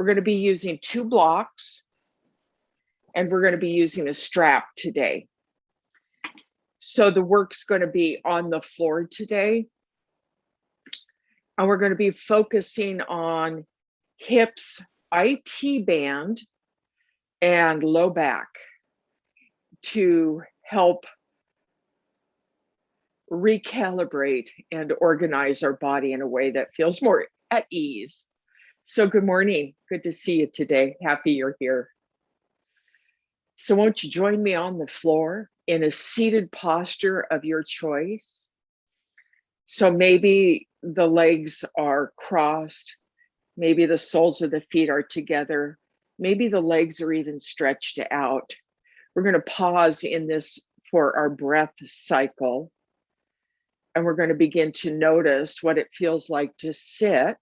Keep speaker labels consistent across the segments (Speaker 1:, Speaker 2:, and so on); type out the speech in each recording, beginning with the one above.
Speaker 1: We're going to be using 2 blocks, and we're going to be using a strap today. So the work's going to be on the floor today. And we're going to be focusing on hips, IT band, and low back to help recalibrate and organize our body in a way that feels more at ease. So good morning. Good to see you today. Happy you're here. So won't you join me on the floor in a seated posture of your choice? So maybe the legs are crossed, maybe the soles of the feet are together, maybe the legs are even stretched out. We're going to pause in this for our breath cycle, and we're going to begin to notice what it feels like to sit,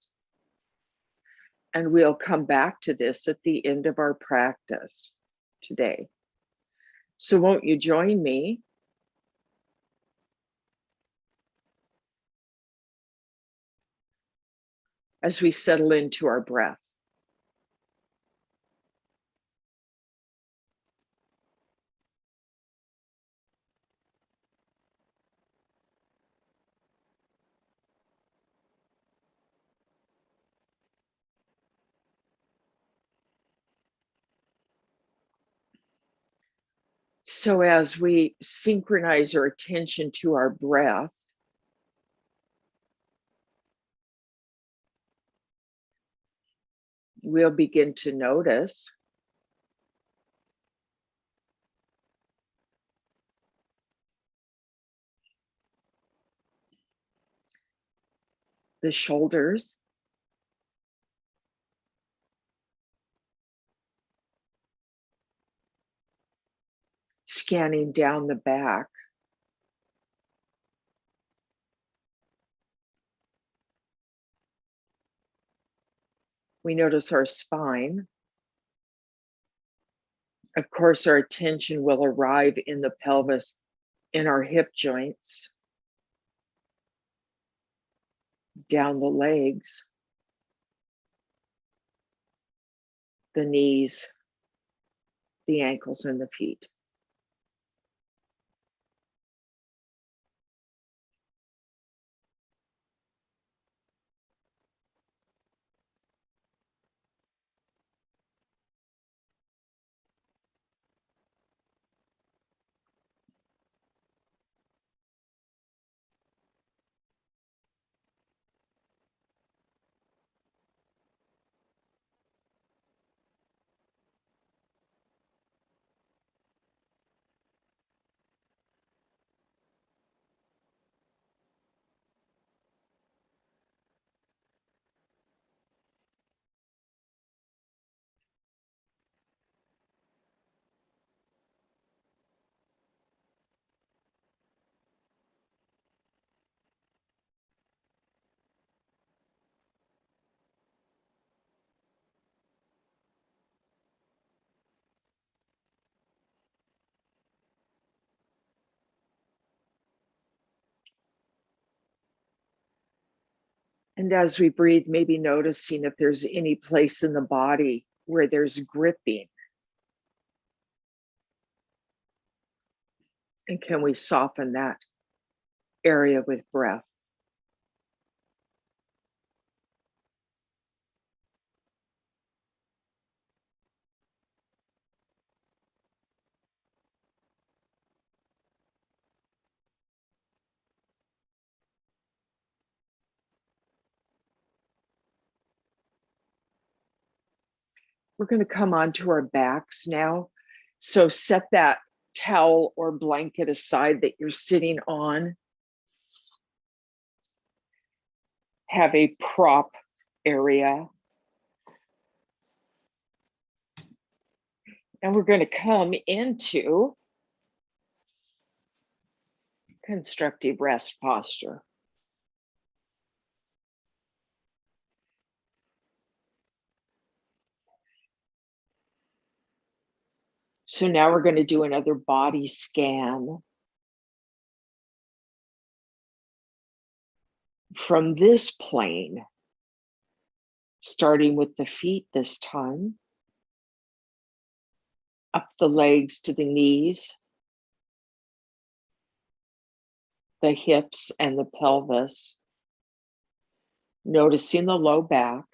Speaker 1: and we'll come back to this at the end of our practice today. So won't you join me? As we settle into our breath. So as we synchronize our attention to our breath, we'll begin to notice the shoulders, scanning down the back, we notice our spine. Of course, our attention will arrive in the pelvis, in our hip joints, down the legs, the knees, the ankles, and the feet. And as we breathe, maybe noticing if there's any place in the body where there's gripping. And can we soften that area with breath? We're going to come onto our backs now. So set that towel or blanket aside that you're sitting on. Have a prop area. And we're going to come into constructive rest posture. So now we're going to do another body scan. From this plane, Starting with the feet this time. Up the legs to the knees, the hips and the pelvis. Noticing the low back.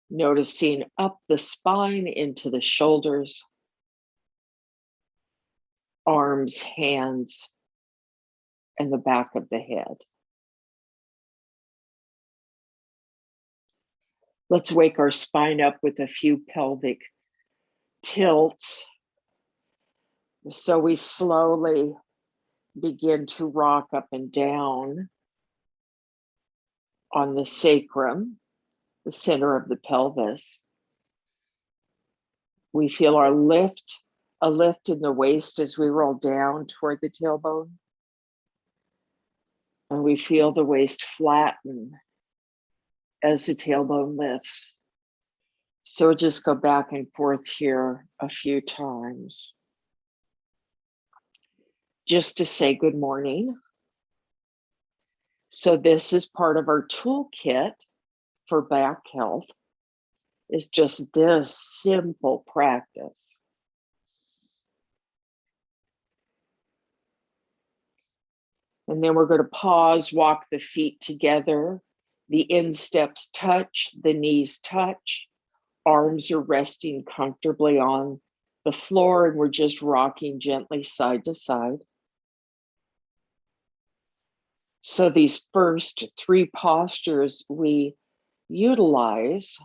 Speaker 1: Noticing up the spine into the shoulders, arms, hands, and the back of the head. Let's wake our spine up with a few pelvic tilts. So we slowly begin to rock up and down on the sacrum, the center of the pelvis. We feel a lift in the waist as we roll down toward the tailbone. And we feel the waist flatten as the tailbone lifts. So just go back and forth here a few times. Just to say good morning. So this is part of our toolkit for back health, is just this simple practice. And then we're going to pause, walk the feet together. The insteps touch, the knees touch. Arms are resting comfortably on the floor, and we're just rocking gently side to side. So these first three postures we utilize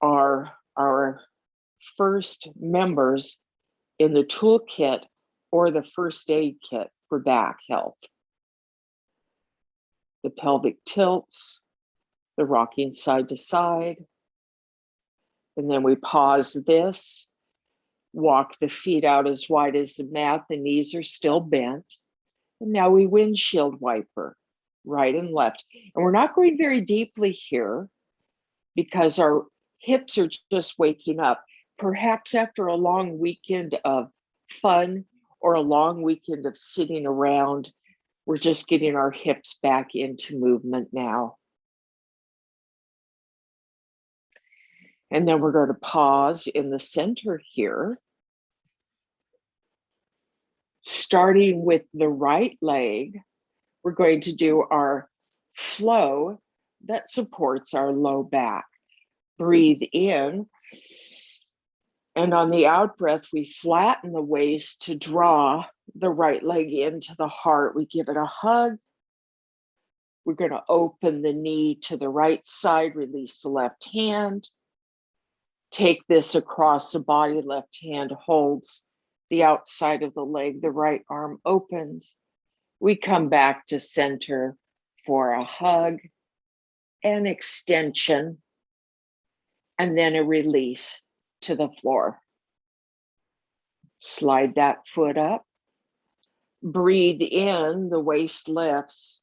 Speaker 1: are our first members in the toolkit or the first aid kit for back health. The pelvic tilts, the rocking side to side. And then we pause this, walk the feet out as wide as the mat, the knees are still bent. And now we windshield wiper, right and left. And we're not going very deeply here because our hips are just waking up. Perhaps after a long weekend of fun or a long weekend of sitting around, we're just getting our hips back into movement now. And then we're going to pause in the center here, starting with the right leg. We're going to do our flow that supports our low back. Breathe in. And on the out breath, we flatten the waist to draw the right leg into the heart. We give it a hug. We're going to open the knee to the right side, release the left hand. Take this across the body. Left hand holds the outside of the leg. The right arm opens. We come back to center for a hug, an extension, and then a release to the floor. Slide that foot up. Breathe in, the waist lifts.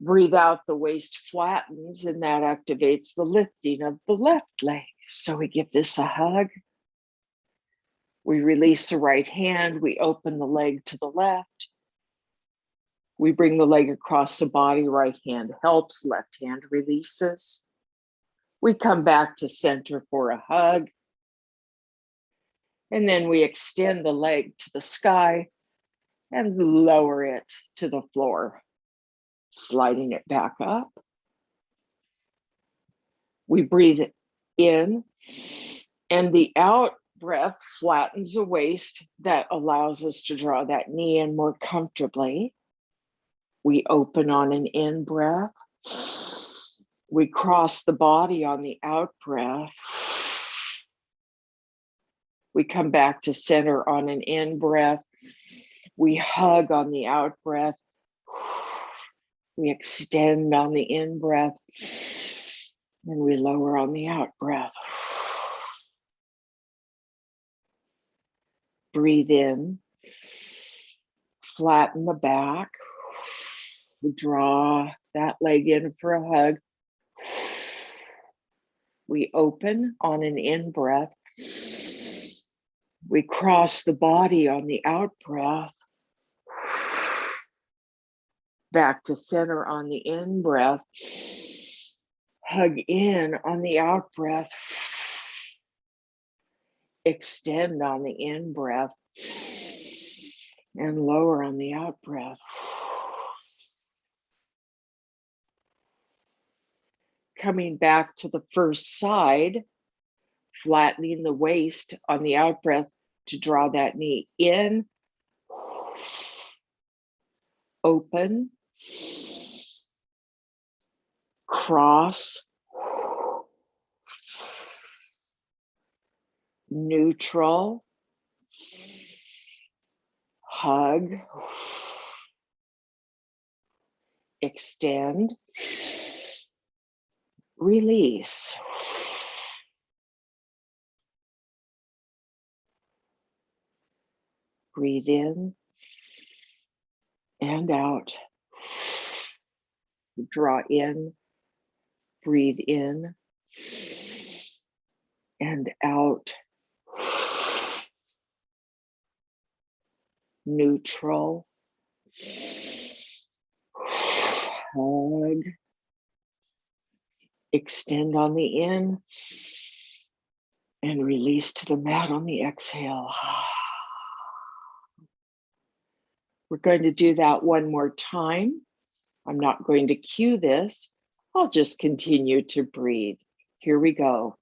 Speaker 1: Breathe out, the waist flattens, and that activates the lifting of the left leg. So we give this a hug. We release the right hand. We open the leg to the left. We bring the leg across the body. Right hand helps, left hand releases. We come back to center for a hug. And then we extend the leg to the sky and lower it to the floor, sliding it back up. We breathe in, and the out breath flattens the waist. That allows us to draw that knee in more comfortably. We open on an in breath. We cross the body on the out breath. We come back to center on an in breath. We hug on the out breath. We extend on the in breath. And we lower on the out breath. Breathe in. Flatten the back. We draw that leg in for a hug. We open on an in breath. We cross the body on the out breath. Back to center on the in breath. Hug in on the out breath. Extend on the in breath. And lower on the out breath. Coming back to the first side, flattening the waist on the out breath to draw that knee in. Open. Cross. Neutral. Hug. Extend. Release. Breathe in and out. Draw in, breathe in and out. Neutral. Hug. Extend on the in and release to the mat on the exhale. We're going to do that one more time. I'm not going to cue this. I'll just continue to breathe. Here we go.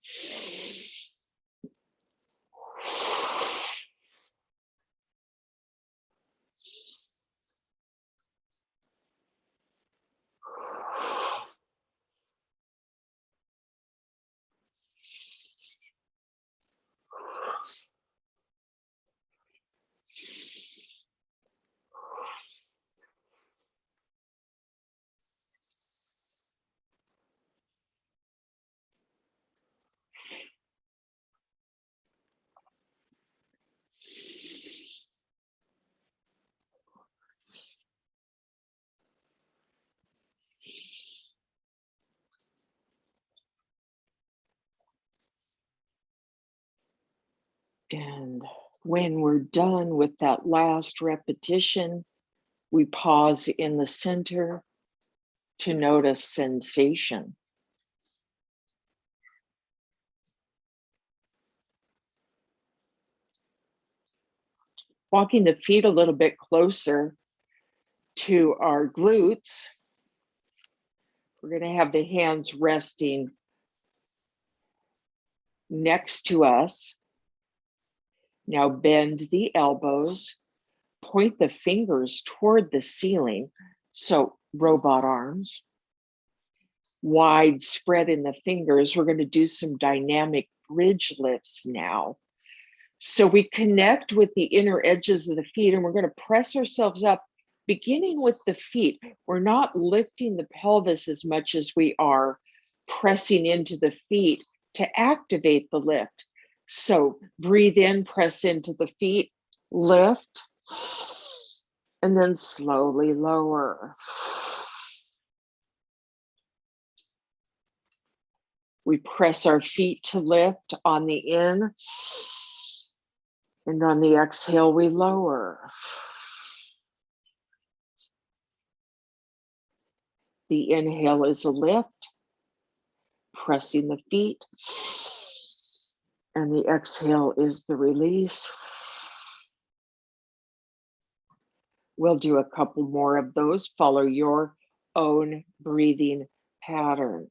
Speaker 1: And when we're done with that last repetition, we pause in the center to notice sensation. Walking the feet a little bit closer to our glutes. We're going to have the hands resting next to us. Now bend the elbows, point the fingers toward the ceiling. So robot arms, wide spread in the fingers. We're going to do some dynamic bridge lifts now. So we connect with the inner edges of the feet and we're going to press ourselves up, beginning with the feet. We're not lifting the pelvis as much as we are pressing into the feet to activate the lift. So breathe in, press into the feet, lift, and then slowly lower. We press our feet to lift on the in, and on the exhale, we lower. The inhale is a lift, pressing the feet, and the exhale is the release. We'll do a couple more of those. Follow your own breathing pattern.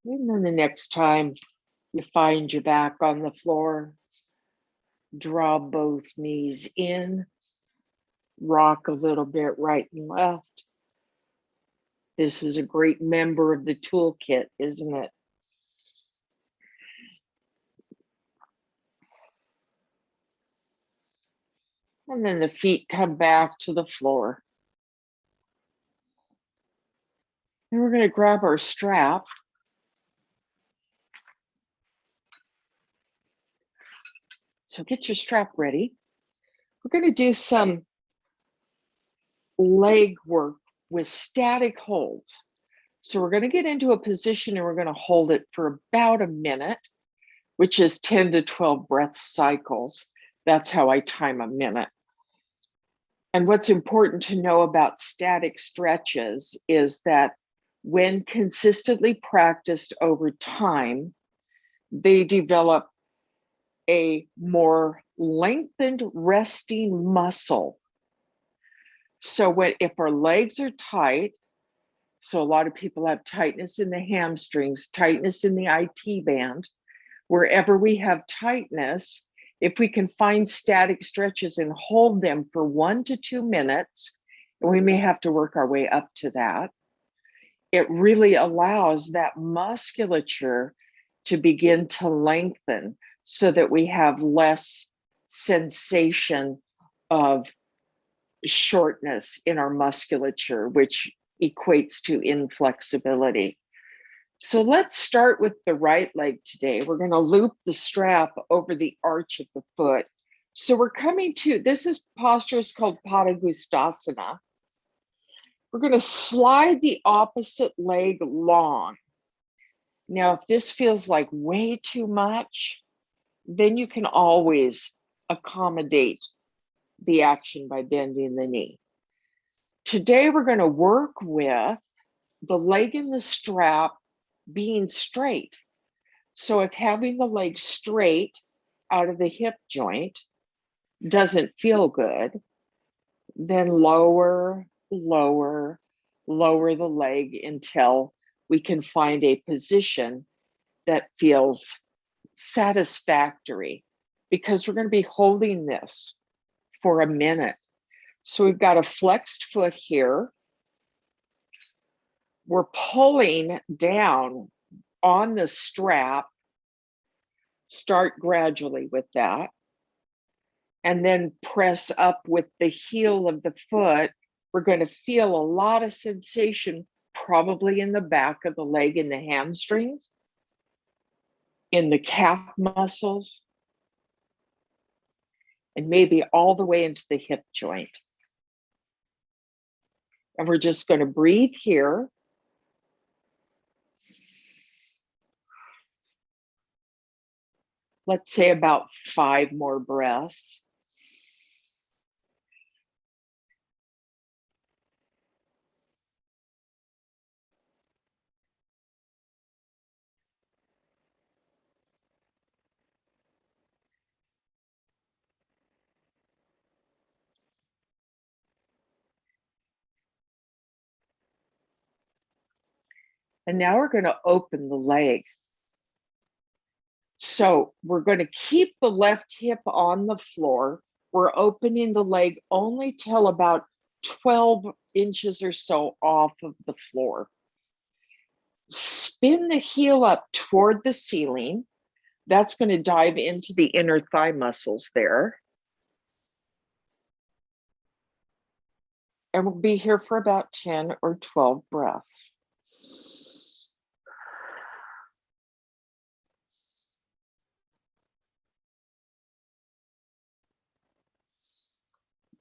Speaker 1: And then the next time you find your back on the floor, draw both knees in, rock a little bit right and left. This is a great member of the toolkit, isn't it? And then the feet come back to the floor. And we're going to grab our strap. So get your strap ready. We're going to do some leg work with static holds. So we're going to get into a position and we're going to hold it for about a minute, which is 10 to 12 breath cycles. That's how I time a minute. And what's important to know about static stretches is that when consistently practiced over time, they develop a more lengthened resting muscle. So if our legs are tight, so a lot of people have tightness in the hamstrings, tightness in the IT band, wherever we have tightness, if we can find static stretches and hold them for 1 to 2 minutes, and we may have to work our way up to that, it really allows that musculature to begin to lengthen so that we have less sensation of shortness in our musculature, which equates to inflexibility. So let's start with the right leg today. We're going to loop the strap over the arch of the foot. So we're coming to, this posture is called Patagustasana. We're going to slide the opposite leg long. Now, if this feels like way too much, then you can always accommodate the action by bending the knee. Today, we're going to work with the leg in the strap being straight. So if having the leg straight out of the hip joint doesn't feel good, then lower the leg until we can find a position that feels satisfactory, because we're going to be holding this for a minute. So we've got a flexed foot here. We're pulling down on the strap. Start gradually with that. And then press up with the heel of the foot. We're going to feel a lot of sensation, probably in the back of the leg, in the hamstrings, in the calf muscles, and maybe all the way into the hip joint. And we're just going to breathe here. Let's say about 5 more breaths. And now we're going to open the leg. So we're going to keep the left hip on the floor. We're opening the leg only till about 12 inches or so off of the floor. Spin the heel up toward the ceiling. That's going to dive into the inner thigh muscles there. And we'll be here for about 10 or 12 breaths.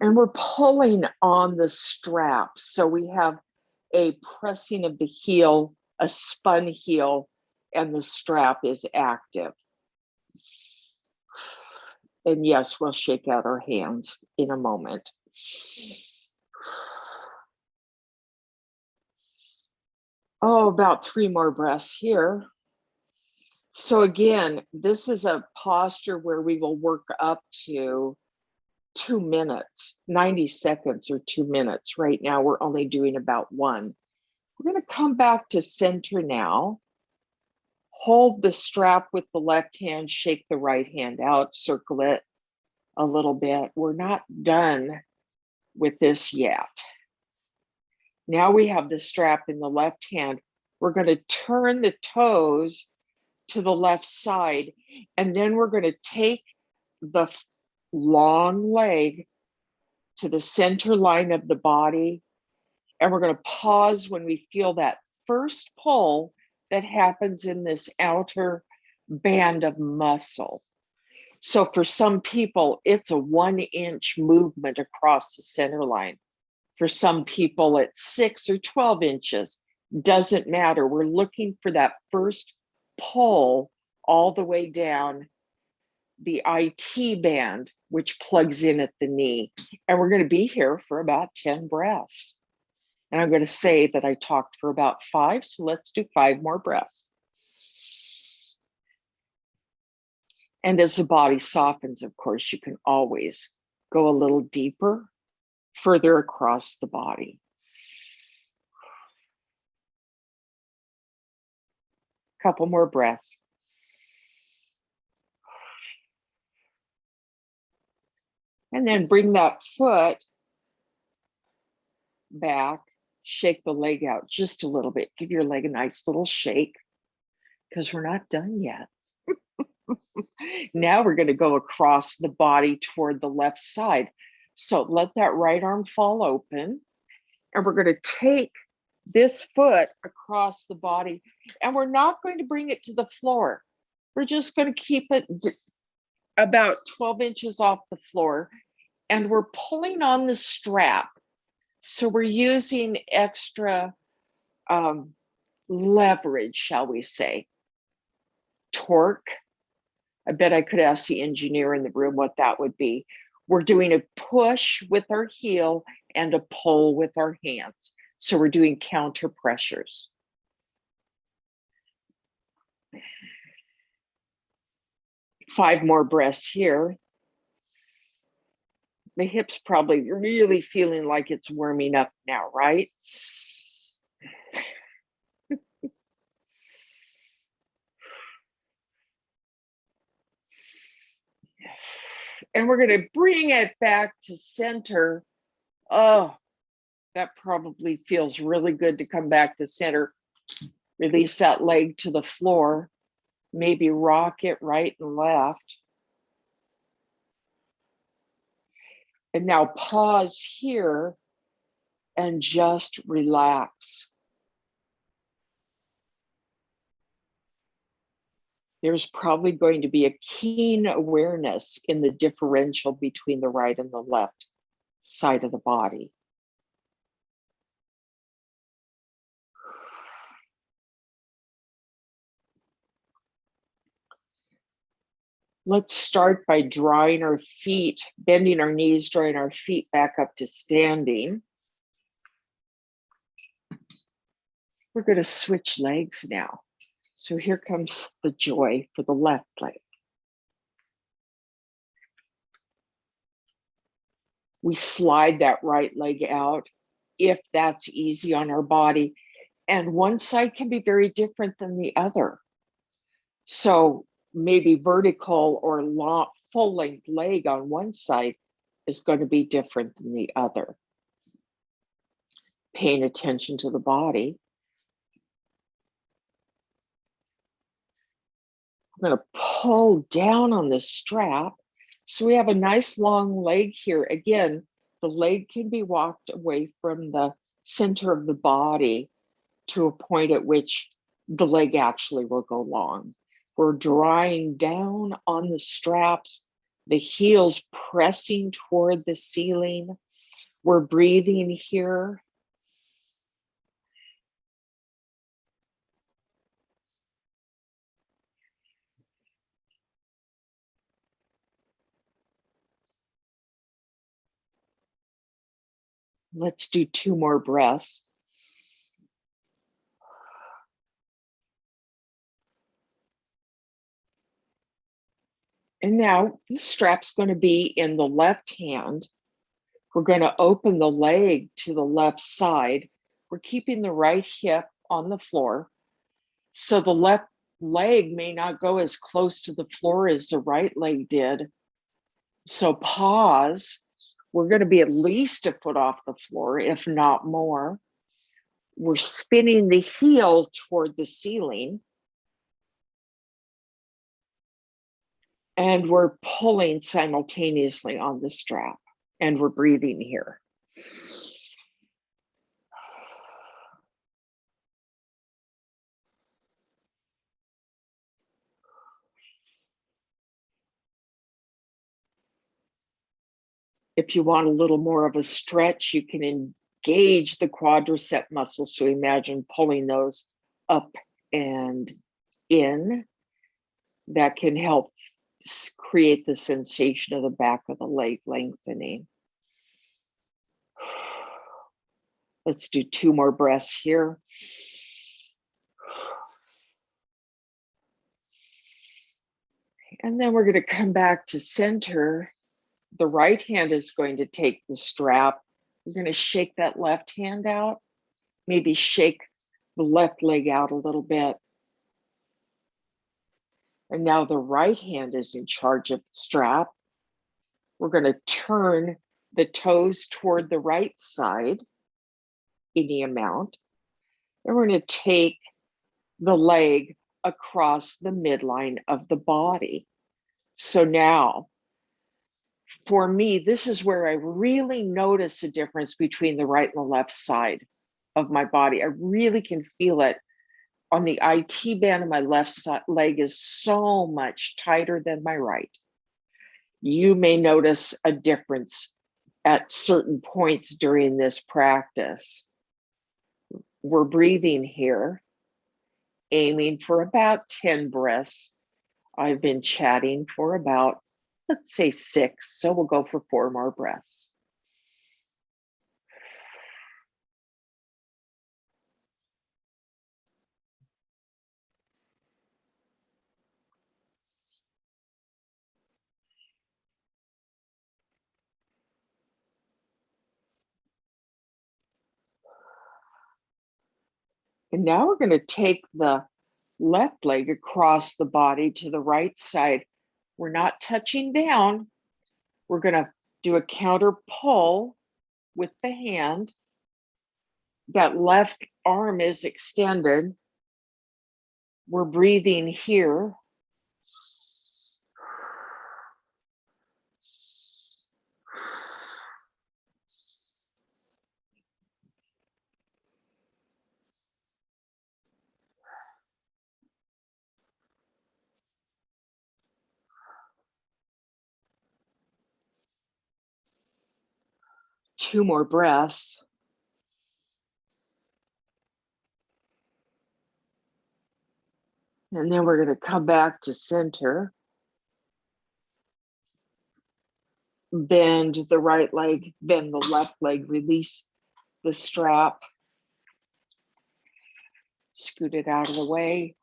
Speaker 1: And we're pulling on the strap. So we have a pressing of the heel, a spun heel, and the strap is active. And yes, we'll shake out our hands in a moment. Oh, about 3 more breaths here. So again, this is a posture where we will work up to 2 minutes, 90 seconds or 2 minutes. Right now, we're only doing about 1. We're going to come back to center now. Hold the strap with the left hand, shake the right hand out, circle it a little bit. We're not done with this yet. Now we have the strap in the left hand. We're going to turn the toes to the left side, and then we're going to take the long leg to the center line of the body, and we're going to pause when we feel that first pull that happens in this outer band of muscle. So for some people, it's a 1-inch movement across the center line. For some people, it's 6 or 12 inches. Doesn't matter. We're looking for that first pull all the way down the IT band, which plugs in at the knee. And we're going to be here for about 10 breaths. And I'm going to say that I talked for about 5, so let's do 5 more breaths. And as the body softens, of course, you can always go a little deeper, further across the body. Couple more breaths. And then bring that foot back, shake the leg out just a little bit. Give your leg a nice little shake because we're not done yet. Now we're going to go across the body toward the left side. So let that right arm fall open. And we're going to take this foot across the body. And we're not going to bring it to the floor. We're just going to keep it about 12 inches off the floor. And we're pulling on the strap. So we're using extra leverage, shall we say, torque. I bet I could ask the engineer in the room what that would be. We're doing a push with our heel and a pull with our hands. So we're doing counter pressures. Five more breaths here. The hips probably really feeling like it's warming up now, right? And we're going to bring it back to center. Oh, that probably feels really good to come back to center. Release that leg to the floor. Maybe rock it right and left. And now pause here and just relax. There's probably going to be a keen awareness in the differential between the right and the left side of the body. Let's start by drawing our feet, bending our knees, drawing our feet back up to standing. We're going to switch legs now. So here comes the joy for the left leg. We slide that right leg out if that's easy on our body. And one side can be very different than the other. So maybe vertical or long, full length leg on one side is going to be different than the other. Paying attention to the body. I'm going to pull down on this strap. So we have a nice long leg here. Again, the leg can be walked away from the center of the body to a point at which the leg actually will go long. We're drawing down on the straps, the heels pressing toward the ceiling. We're breathing here. Let's do 2 more breaths. And now the strap's going to be in the left hand. We're going to open the leg to the left side. We're keeping the right hip on the floor. So the left leg may not go as close to the floor as the right leg did. So pause. We're going to be at least a foot off the floor, if not more. We're spinning the heel toward the ceiling. And we're pulling simultaneously on the strap. And we're breathing here. If you want a little more of a stretch, you can engage the quadricep muscles. So imagine pulling those up and in. That can help create the sensation of the back of the leg lengthening. Let's do 2 more breaths here. And then we're going to come back to center. The right hand is going to take the strap. We're going to shake that left hand out, maybe shake the left leg out a little bit. And now the right hand is in charge of the strap. We're going to turn the toes toward the right side, any amount. And we're going to take the leg across the midline of the body. So now, for me, this is where I really notice a difference between the right and the left side of my body. I really can feel it on the IT band of my left leg is so much tighter than my right. You may notice a difference at certain points during this practice. We're breathing here, aiming for about 10 breaths. I've been chatting for about, let's say 6, so we'll go for 4 more breaths. And now we're going to take the left leg across the body to the right side. We're not touching down. We're going to do a counter pull with the hand. That left arm is extended. We're breathing here. Two more breaths. And then we're going to come back to center. Bend the right leg, bend the left leg, release the strap. Scoot it out of the way.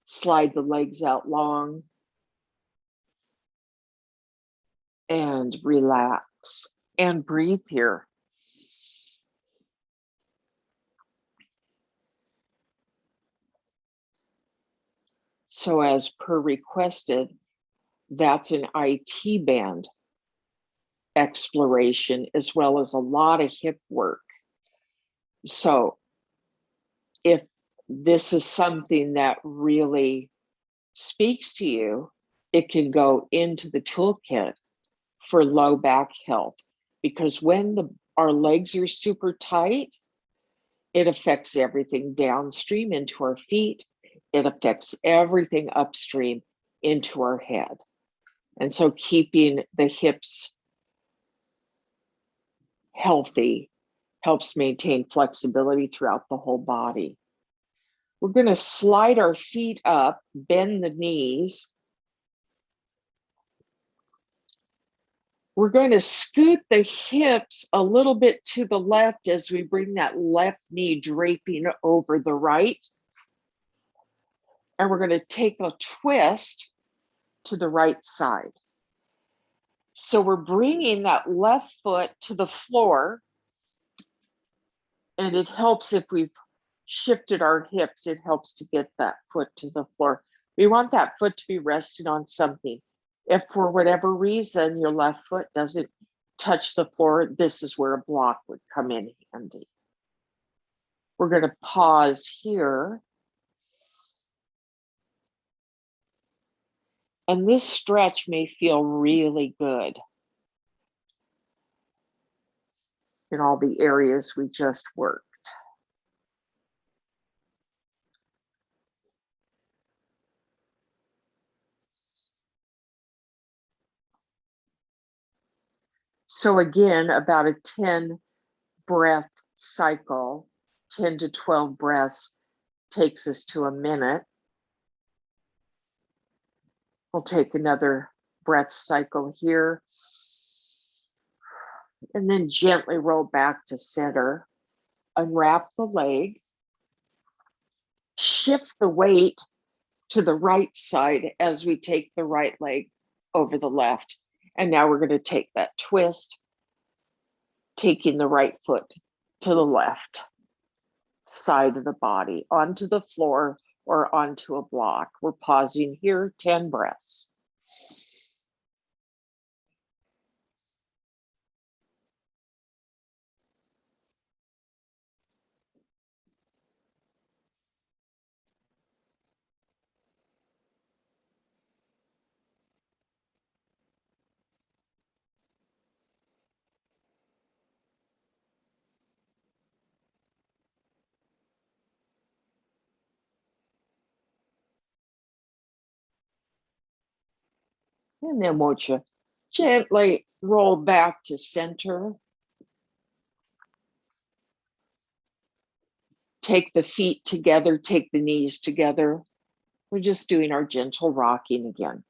Speaker 1: Slide the legs out long. And relax and breathe here. So as per requested, that's an IT band exploration as well as a lot of hip work. So if this is something that really speaks to you, it can go into the toolkit for low back health, because when our legs are super tight, it affects everything downstream into our feet. It affects everything upstream into our head. And so keeping the hips healthy helps maintain flexibility throughout the whole body. We're going to slide our feet up, bend the knees. We're going to scoot the hips a little bit to the left as we bring that left knee draping over the right. And we're going to take a twist to the right side. So we're bringing that left foot to the floor. And it helps if we've shifted our hips, it helps to get that foot to the floor. We want that foot to be resting on something. If for whatever reason your left foot doesn't touch the floor, this is where a block would come in handy. We're going to pause here. And this stretch may feel really good in all the areas we just worked. So again, about a 10 breath cycle, 10 to 12 breaths, takes us to a minute. We'll take another breath cycle here. And then gently roll back to center. Unwrap the leg. Shift the weight to the right side as we take the right leg over the left. And now we're going to take that twist, taking the right foot to the left side of the body, onto the floor or onto a block. We're pausing here, 10 breaths. And then won't you gently roll back to center. Take the feet together, take the knees together. We're just doing our gentle rocking again.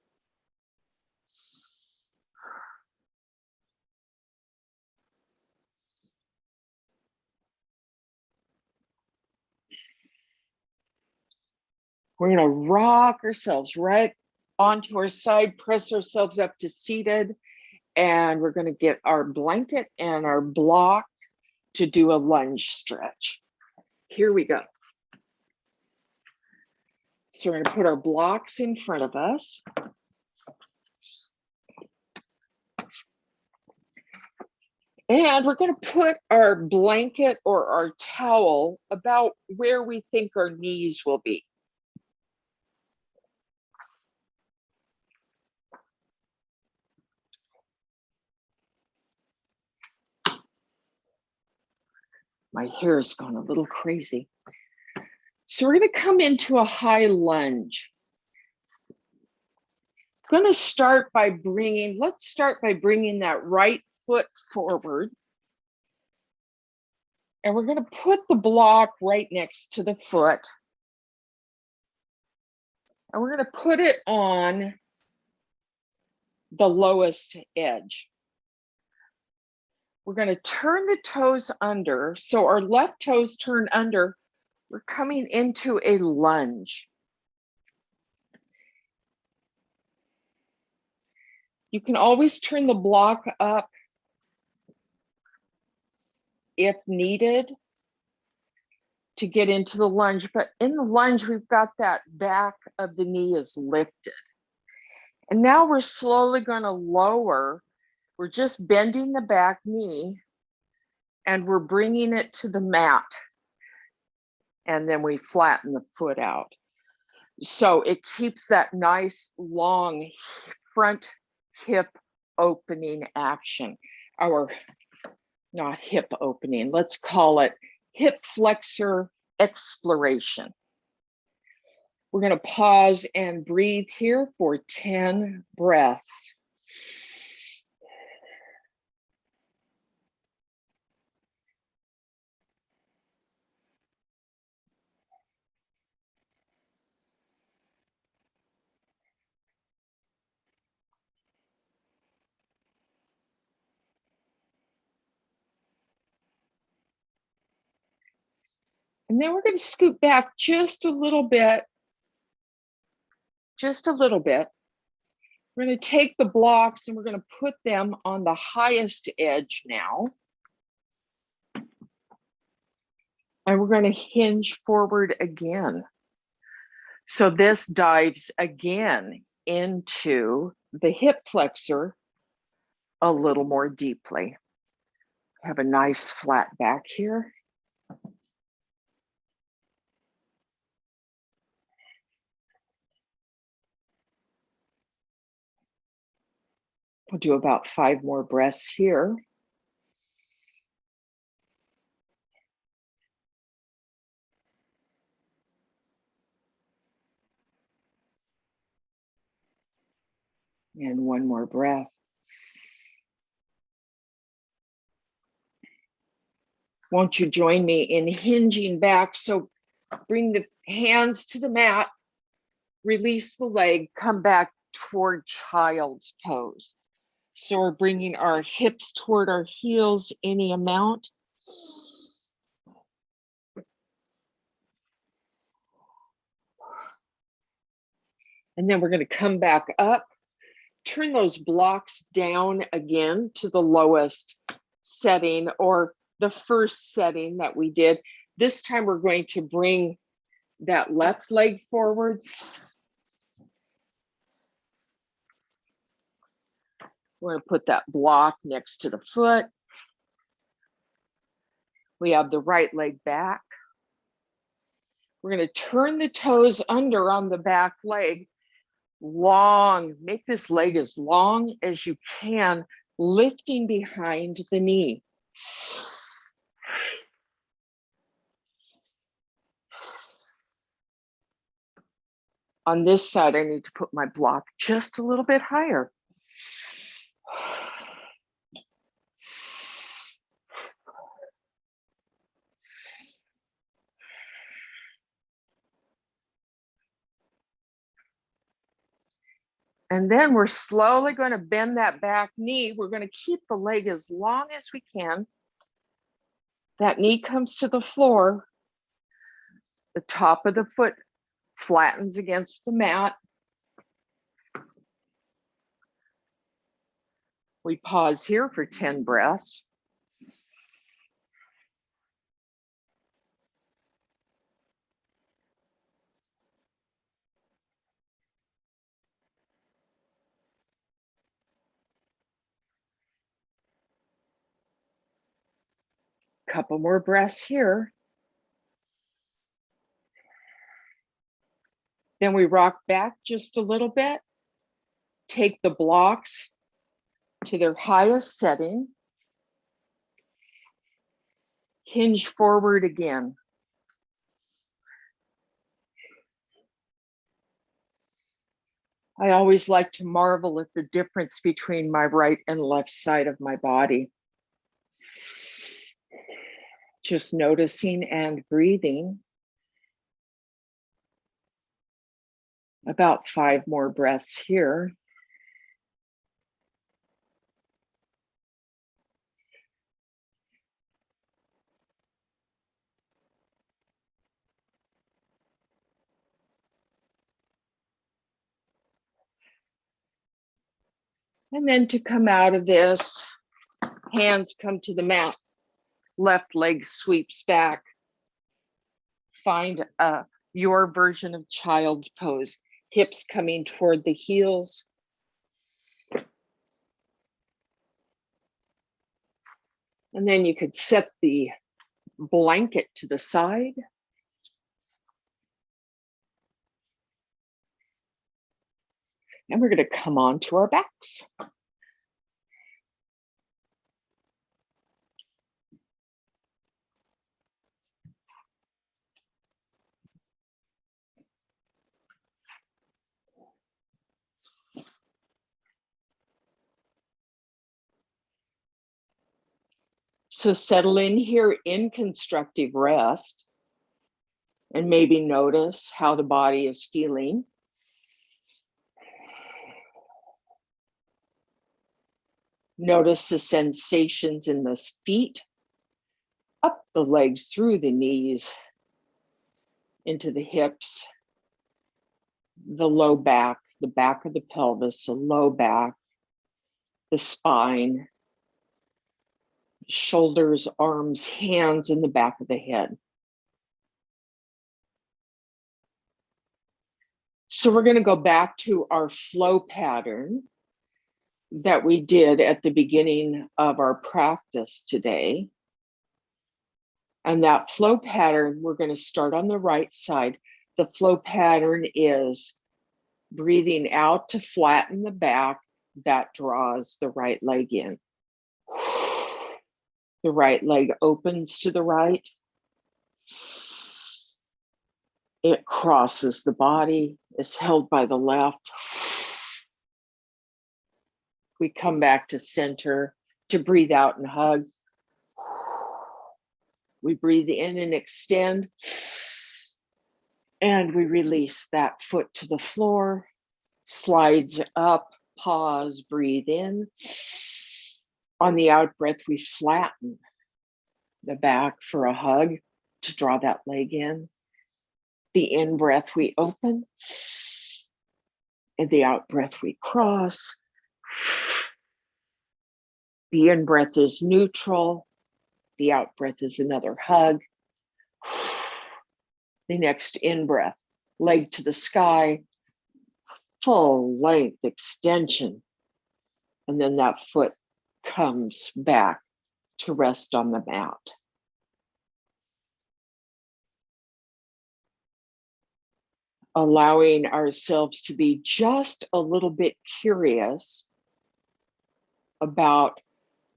Speaker 1: We're going to rock ourselves right onto our side, press ourselves up to seated, and we're going to get our blanket and our block to do a lunge stretch. Here we go. So we're going to put our blocks in front of us. And we're going to put our blanket or our towel about where we think our knees will be. My hair has gone a little crazy. So we're going to come into a high lunge. I'm going to start by let's start by bringing that right foot forward. And we're going to put the block right next to the foot. And we're going to put it on the lowest edge. We're going to turn the toes under. So our left toes turn under. We're coming into a lunge. You can always turn the block up if needed to get into the lunge, but in the lunge, we've got that back of the knee is lifted. And now we're slowly going to lower. We're just bending the back knee and we're bringing it to the mat. And then we flatten the foot out. So it keeps that nice long front hip opening action. Not hip opening, let's call it hip flexor exploration. We're going to pause and breathe here for 10 breaths. And then we're going to scoot back just a little bit. Just a little bit. We're going to take the blocks and we're going to put them on the highest edge now. And we're going to hinge forward again. So this dives again into the hip flexor a little more deeply. Have a nice flat back here. We'll do about 5 more breaths here. And 1 more breath. Won't you join me in hinging back? So bring the hands to the mat, release the leg, come back toward child's pose. So we're bringing our hips toward our heels any amount. And then we're going to come back up, turn those blocks down again to the lowest setting or the first setting that we did. This time we're going to bring that left leg forward. We're going to put that block next to the foot. We have the right leg back. We're going to turn the toes under on the back leg. Long, make this leg as long as you can, lifting behind the knee. On this side, I need to put my block just a little bit higher. And then we're slowly going to bend that back knee. We're going to keep the leg as long as we can. That knee comes to the floor. The top of the foot flattens against the mat. We pause here for 10 breaths. Couple more breaths here. Then we rock back just a little bit. Take the blocks to their highest setting. Hinge forward again. I always like to marvel at the difference between my right and left side of my body. Just noticing and breathing. About 5 more breaths here. And then to come out of this, hands come to the mat. Left leg sweeps back. Find your version of child's pose. Hips coming toward the heels. And then you could set the blanket to the side. And we're going to come on to our backs. So settle in here in constructive rest and maybe notice how the body is feeling. Notice the sensations in the feet, up the legs, through the knees, into the hips, the low back, the back of the pelvis, the low back, the spine, shoulders, arms, hands, in the back of the head. So we're going to go back to our flow pattern that we did at the beginning of our practice today. And that flow pattern, we're going to start on the right side. The flow pattern is breathing out to flatten the back. That draws the right leg in. The right leg opens to the right. It crosses the body. It's held by the left. We come back to center to breathe out and hug. We breathe in and extend, and we release that foot to the floor, slides up, pause, breathe in. On the out breath, we flatten the back for a hug to draw that leg in. The in breath, we open, and the out breath, we cross. The in breath is neutral. The out breath is another hug. The next in breath, leg to the sky, full length extension. And then that foot comes back to rest on the mat. Allowing ourselves to be just a little bit curious about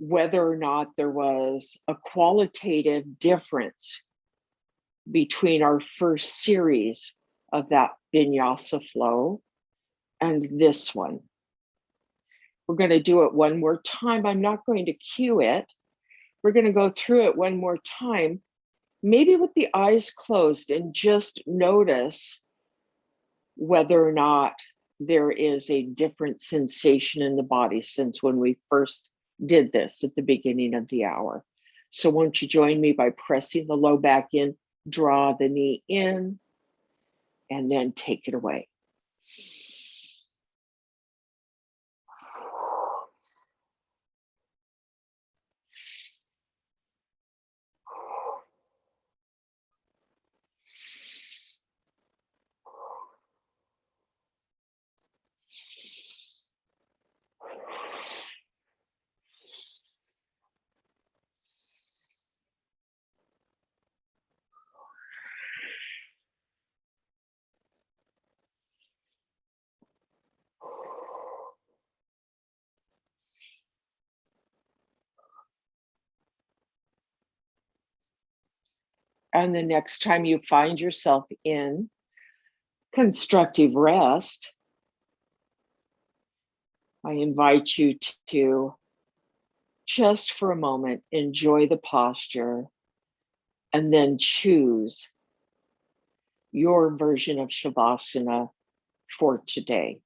Speaker 1: whether or not there was a qualitative difference between our first series of that vinyasa flow and this one. We're going to do it one more time. I'm not going to cue it. We're going to go through it one more time, maybe with the eyes closed, and just notice whether or not there is a different sensation in the body since when we first did this at the beginning of the hour. So won't you join me by pressing the low back in, draw the knee in, and then take it away. And the next time you find yourself in constructive rest, I invite you to just for a moment enjoy the posture and then choose your version of Shavasana for today.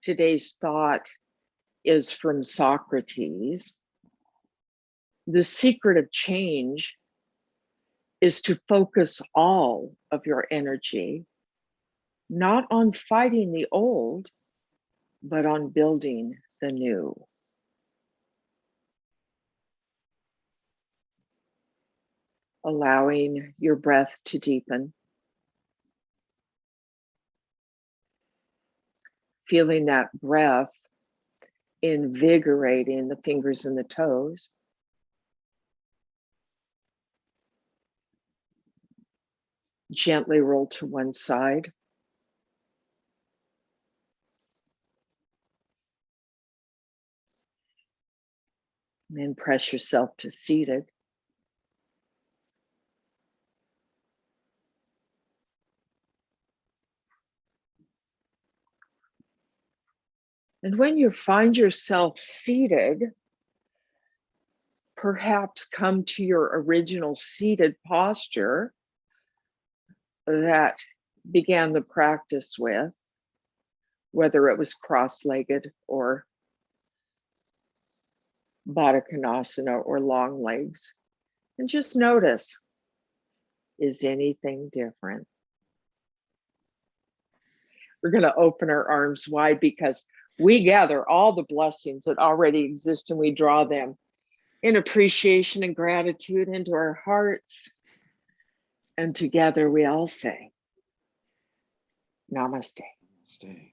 Speaker 1: Today's thought is from Socrates. The secret of change is to focus all of your energy not on fighting the old, but on building the new. allowing your breath to deepen. Feeling that breath invigorating the fingers and the toes. Gently roll to one side. And press yourself to seated. And when you find yourself seated, perhaps come to your original seated posture that began the practice with, whether it was cross-legged or Patagustasana or long legs. And just notice, is anything different? We're going to open our arms wide because we gather all the blessings that already exist and we draw them in appreciation and gratitude into our hearts. And together we all say, Namaste.
Speaker 2: Namaste.